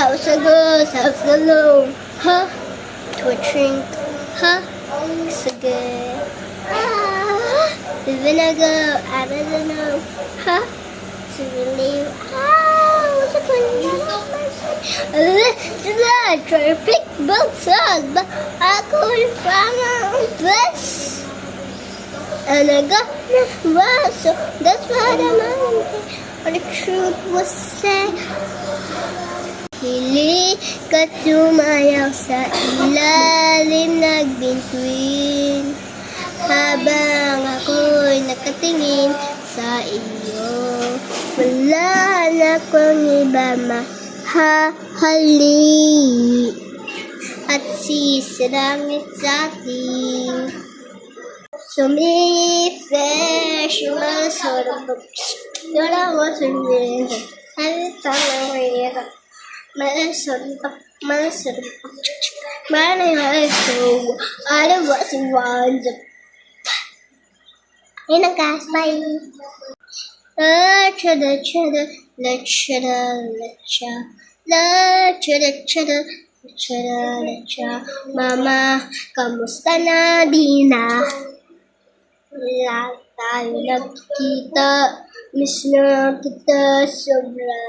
house alone, huh? To a drink, huh? So good. The vinegar, I don't know, huh? To relieve, the traffic both us, but I couldn't find this. And I got my so that's what I'm the truth was said. Hili ka tumayaw sa ilalim nagbintuin habang ako'y nakatingin sa iyo. Wala na akong iba mahahali at sisirangit sa atin. Sumifish, masarap. Wala mo sabihin. Ano tama ko yun? Masarap. Manay so, I was one. Yun ang kasbay. Mama, kamusta na di na? Wala tayo nagkikita. Miss na kita sobra.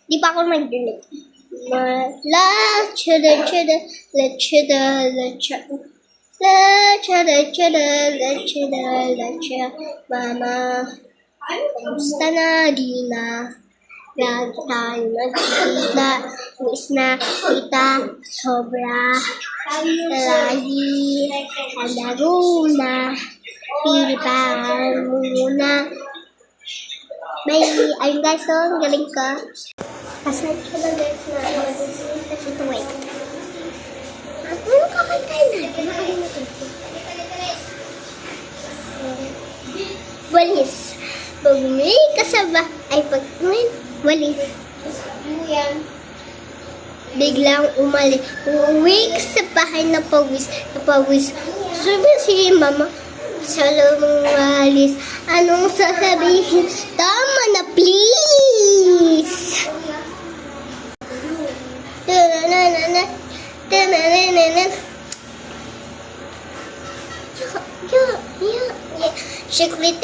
Di pa ako mag-dinig. Mama, kamusta na di na? Lagi tayo nagkikita. Miss na kita sobra. Lagi halago na. Pilipan muna. Bye! Ayun guys, so, ang galing ko. Aside ko na guys na kasi ito, wait. Ano kakantay natin? Nakalimutan ko. Walis. Pag may kasaba, ay pag may walis. Ano yan? Biglang umalis. Uuwi ka sa bahay na pawis. Sabi si mama, sa lumang walis. Anong sasabihin? Tama na, please! Secretary, Secretary,